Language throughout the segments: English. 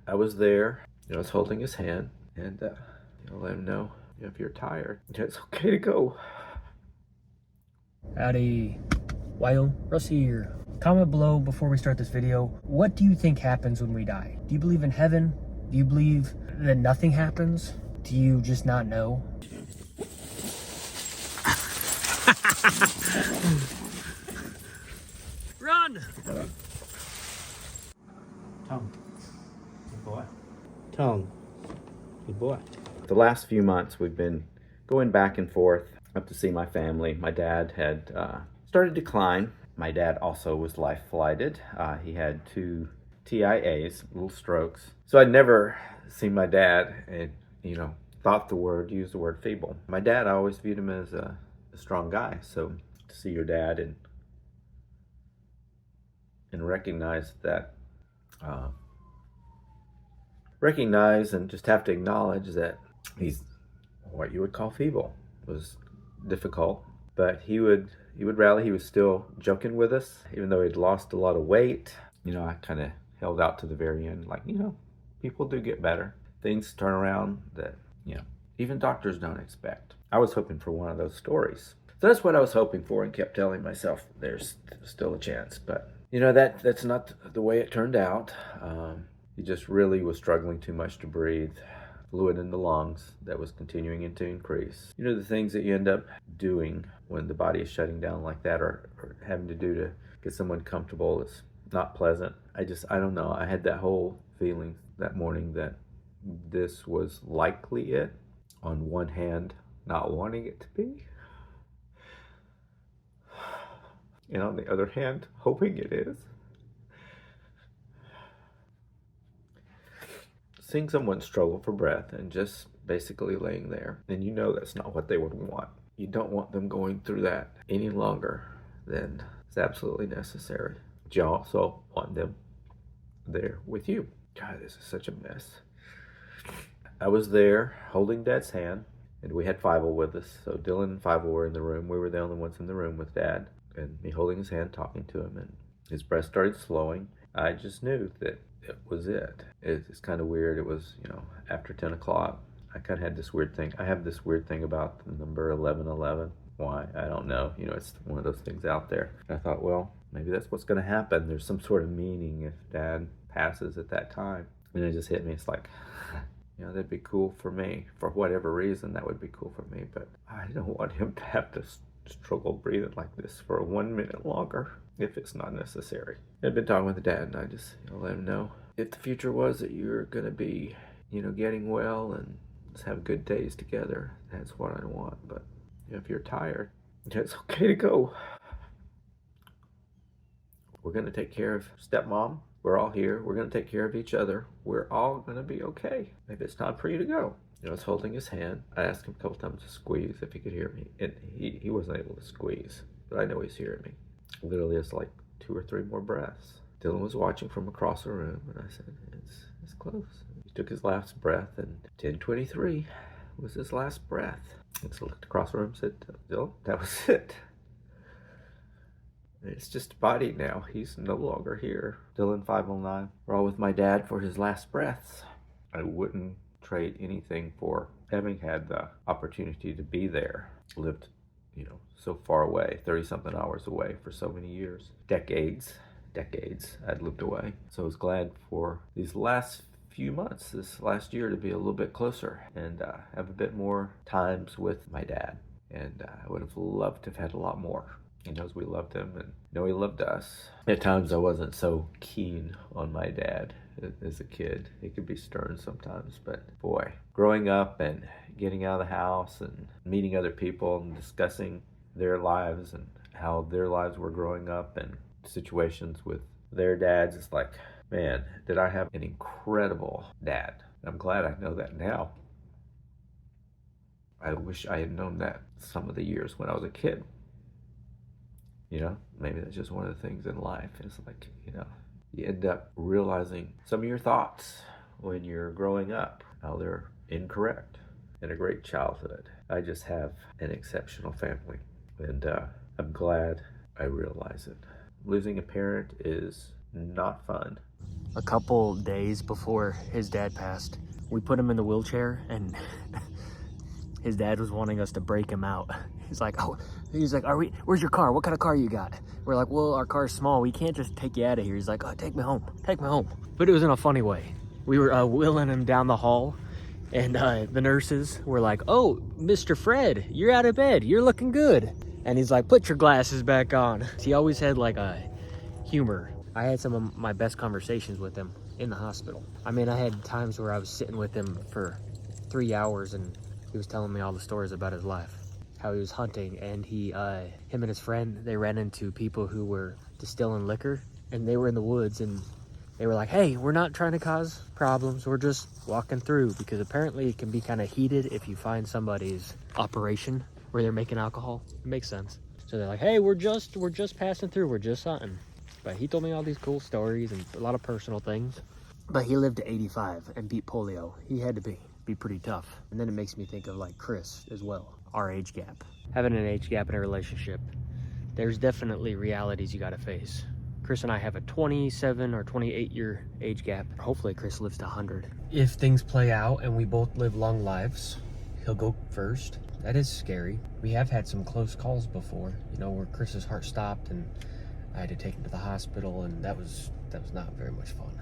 I was there. I was holding his hand, and let him know, if you're tired, it's okay to go. Howdy, Wyle, Russ here. Comment below before we start this video. What do you think happens when we die? Do you believe in heaven? Do you believe that nothing happens? Do you just not know? Run! Tongue. Good boy. Tongue. Good boy. The last few months we've been going back and forth up to see my family. My dad had started to decline. My dad also was life flighted. He had 2 TIAs, little strokes. So I'd never seen my dad and, used the word feeble. My dad, I always viewed him as a strong guy. So to see your dad and recognize that, recognize and just have to acknowledge that he's what you would call feeble was difficult. But he would rally. He was still joking with us, even though he'd lost a lot of weight. I kind of held out to the very end, like, people do get better. Things turn around that, even doctors don't expect. I was hoping for one of those stories. So that's what I was hoping for and kept telling myself there's still a chance. But, that's not the way it turned out. He just really was struggling too much to breathe. Fluid in the lungs that was continuing to increase. The things that you end up doing when the body is shutting down like that, or having to do to get someone comfortable, is not pleasant. I don't know. I had that whole feeling that morning that this was likely it. On one hand, not wanting it to be, and on the other hand, hoping it is. Seeing someone struggle for breath and just basically laying there, and that's not what they would want. You don't want them going through that any longer than is absolutely necessary. But you also want them there with you. God, this is such a mess. I was there holding Dad's hand, and we had Fievel with us. So Dylan and Fievel were in the room. We were the only ones in the room with Dad, and me holding his hand, talking to him, and his breath started slowing. I just knew that it was it. It's kind of weird. It was, after 10 o'clock. I kind of had this weird thing. I have this weird thing about the number 1111. Why? I don't know. It's one of those things out there. I thought, well, maybe that's what's going to happen. There's some sort of meaning if Dad passes at that time. And it just hit me. It's like, that'd be cool for me. For whatever reason, that would be cool for me. But I don't want him to have to struggle breathing like this for 1 minute longer if it's not necessary. I'd been talking with Dad, and I just let him know if the future was that you're going to be, getting well and just have good days together, that's what I want. But if you're tired, it's okay to go. We're going to take care of stepmom. We're all here. We're going to take care of each other. We're all going to be okay. Maybe it's time for you to go. I was holding his hand. I asked him a couple times to squeeze if he could hear me. And he wasn't able to squeeze, but I know he's hearing me. Literally, it's like 2 or 3 more breaths. Dylan was watching from across the room, and I said, it's close. He took his last breath, and 10:23 was his last breath. And so I looked across the room and said, Dylan, that was it. It's just a body now. He's no longer here. Dylan 509. We're all with my dad for his last breaths. I wouldn't trade anything for having had the opportunity to be there. Lived, so far away, 30-something hours away for so many years. Decades I'd lived away. So I was glad for these last few months, this last year, to be a little bit closer and have a bit more times with my dad. And I would have loved to have had a lot more. He knows we loved him, and he loved us. At times I wasn't so keen on my dad as a kid. He could be stern sometimes, but boy, growing up and getting out of the house and meeting other people and discussing their lives and how their lives were growing up and situations with their dads, it's like, man, did I have an incredible dad. I'm glad I know that now. I wish I had known that some of the years when I was a kid. Maybe that's just one of the things in life. It's like, you end up realizing some of your thoughts when you're growing up, how they're incorrect. And a great childhood. I just have an exceptional family, and I'm glad I realize it. Losing a parent is not fun. a couple days before his dad passed. We put him in the wheelchair, and his dad was wanting us to break him out. He's like, where's your car? What kind of car you got? We're like, well, our car's small. We can't just take you out of here. He's like, oh, take me home. Take me home. But it was in a funny way. We were wheeling him down the hall, and the nurses were like, oh, Mr. Fred, you're out of bed. You're looking good. And he's like, put your glasses back on. He always had like a humor. I had some of my best conversations with him in the hospital. I mean, I had times where I was sitting with him for 3 hours and he was telling me all the stories about his life, how he was hunting, and him and his friend, they ran into people who were distilling liquor, and they were in the woods, and they were like, hey, we're not trying to cause problems, we're just walking through, because apparently it can be kind of heated if you find somebody's operation where they're making alcohol. It makes sense. So they're like, hey, we're just passing through, we're just hunting. But he told me all these cool stories and a lot of personal things. But he lived to 85 and beat polio. He had to be pretty tough. And then it makes me think of like Chris as well, our age gap. Having an age gap in a relationship, there's definitely realities you gotta face. Chris and I have a 27 or 28 year age gap. Hopefully Chris lives to 100. If things play out and we both live long lives, he'll go first. That is scary. We have had some close calls before, you know, where Chris's heart stopped and I had to take him to the hospital, and that was not very much fun.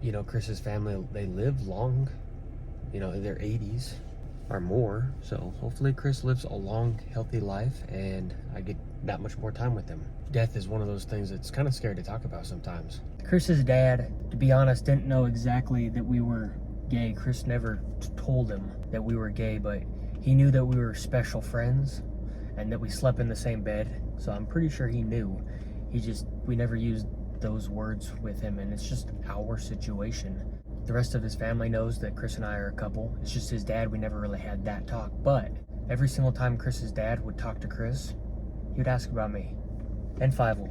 You know, Chris's family, they live long, you know, in their 80s or more. So hopefully Chris lives a long, healthy life and I get that much more time with him. Death is one of those things that's kind of scary to talk about sometimes. Chris's dad, to be honest, didn't know exactly that we were gay. Chris never told him that we were gay, but he knew that we were special friends and that we slept in the same bed. So I'm pretty sure he knew. We never used those words with him, and it's just our situation. The rest of his family knows that Chris and I are a couple. It's just his dad, we never really had that talk. But every single time Chris's dad would talk to Chris, he would ask about me and Fievel.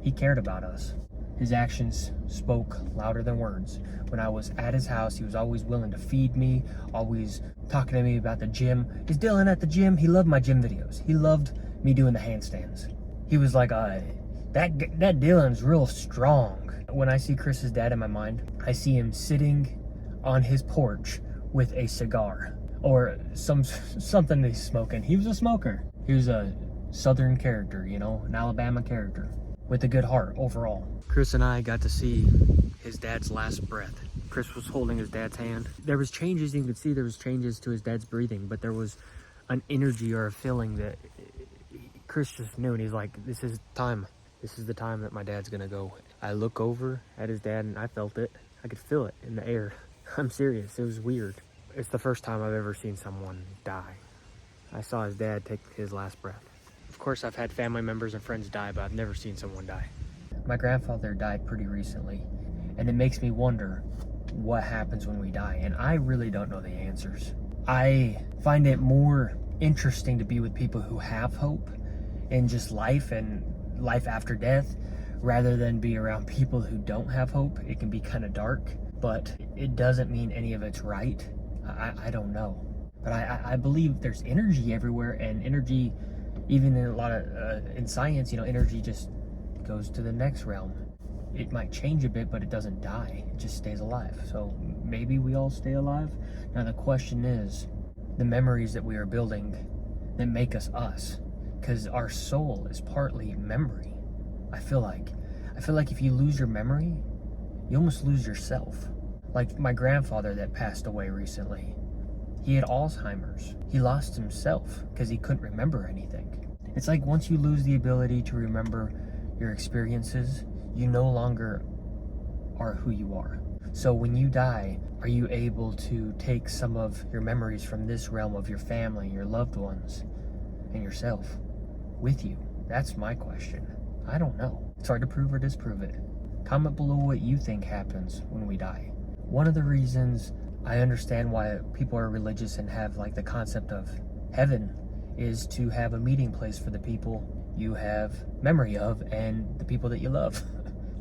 He cared about us. His actions spoke louder than words. When I was at his house, he was always willing to feed me, always talking to me about the gym. Is Dylan at the gym? He loved my gym videos. He loved me doing the handstands. He was like, that Dylan's real strong. When I see Chris's dad in my mind, I see him sitting on his porch with a cigar or something that he's smoking. He was a smoker. He was a Southern character, you know, an Alabama character with a good heart overall. Chris and I got to see his dad's last breath. Chris was holding his dad's hand. There was changes, you could see there was changes to his dad's breathing, but there was an energy or a feeling that Chris just knew, and he's like, this is time. This is the time that my dad's gonna go. I look over at his dad and I felt it. I could feel it in the air. I'm serious, it was weird. It's the first time I've ever seen someone die. I saw his dad take his last breath. Of course, I've had family members and friends die, but I've never seen someone die. My grandfather died pretty recently, and it makes me wonder what happens when we die, and I really don't know the answers. I find it more interesting to be with people who have hope in just life and life after death, rather than be around people who don't have hope. It can be kind of dark, but it doesn't mean any of it's right. I don't know, but I believe there's energy everywhere, and energy, even in a lot of in science, you know, energy just goes to the next realm. It might change a bit, but it doesn't die. It just stays alive. So maybe we all stay alive. Now the question is the memories that we are building that make us us, because our soul is partly memory. I feel like if you lose your memory, you almost lose yourself. Like my grandfather that passed away recently, he had Alzheimer's. He lost himself because he couldn't remember anything. It's like once you lose the ability to remember your experiences, you no longer are who you are. So when you die, are you able to take some of your memories from this realm of your family, your loved ones, and yourself with you? That's my question. I don't know. It's hard to prove or disprove it. Comment below what you think happens when we die. One of the reasons I understand why people are religious and have like the concept of heaven is to have a meeting place for the people you have memory of and the people that you love.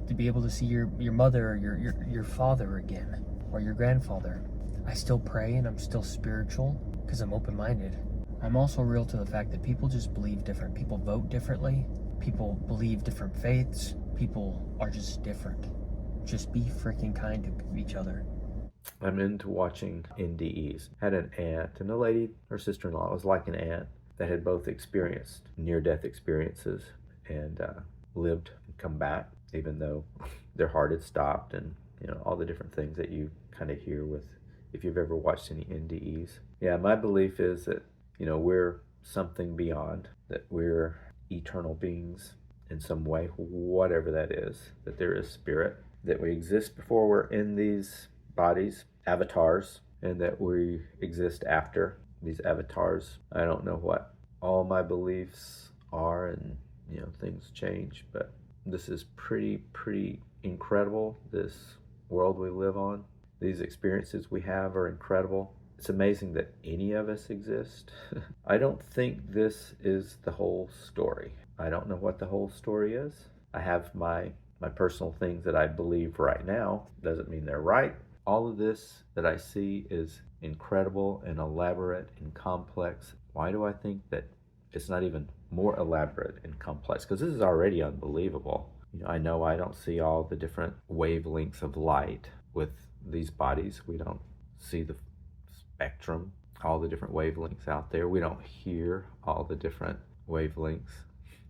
To be able to see your mother or your father again, or your grandfather. I still pray and I'm still spiritual because I'm open-minded. I'm also real to the fact that people just believe different. People vote differently. People believe different faiths. People are just different. just be freaking kind to each other. I'm into watching NDEs. Had an aunt and a lady, her sister-in-law was like an aunt, that had both experienced near-death experiences and lived and come back, even though their heart had stopped, and all the different things that you kind of hear with if you've ever watched any NDEs. Yeah, my belief is that we're something beyond, that we're eternal beings in some way, whatever that is, that there is spirit, that we exist before we're in these bodies, avatars, and that we exist after these avatars. I don't know what all my beliefs are, and things change, but this is pretty incredible. This world we live on, these experiences we have are incredible. It's amazing that any of us exist. I don't think this is the whole story. I don't know what the whole story is. I have my personal things that I believe right now. Doesn't mean they're right. All of this that I see is incredible and elaborate and complex. Why do I think that it's not even more elaborate and complex? Because this is already unbelievable. I know I don't see all the different wavelengths of light with these bodies. We don't see the spectrum, all the different wavelengths out there. We don't hear all the different wavelengths.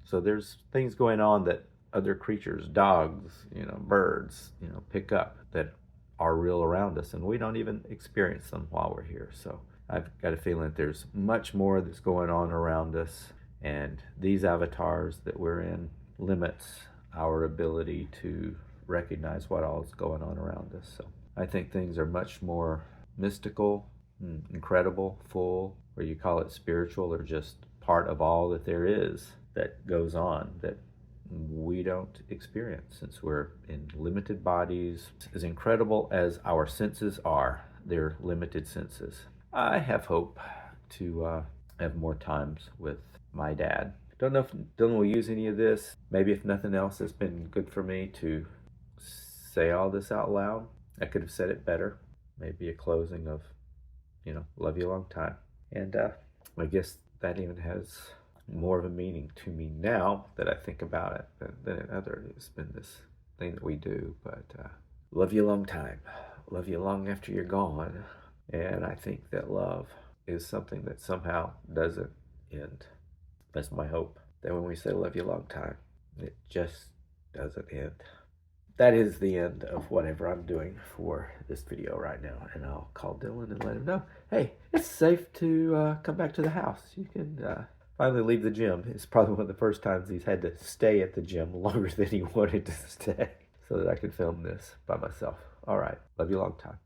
So there's things going on that other creatures, dogs, birds, pick up that are real around us, and we don't even experience them while we're here. So I've got a feeling that there's much more that's going on around us, and these avatars that we're in limits our ability to recognize what all is going on around us. So I think things are much more mystical, incredible, full, or you call it spiritual, or just part of all that there is that goes on that we don't experience, since we're in limited bodies. As incredible as our senses are, they're limited senses. I have hope to have more times with my dad. Don't know if Dylan will use any of this. Maybe if nothing else, it's been good for me to say all this out loud. I could have said it better. Maybe a closing of, love you a long time. And I guess that even has more of a meaning to me now that I think about it than it other. It's been this thing that we do, but love you a long time. Love you long after you're gone. And I think that love is something that somehow doesn't end. That's my hope, that when we say love you a long time, it just doesn't end. That is the end of whatever I'm doing for this video right now. And I'll call Dylan and let him know, hey, it's safe to come back to the house. You can finally leave the gym. It's probably one of the first times he's had to stay at the gym longer than he wanted to stay so that I could film this by myself. All right. Love you a long time.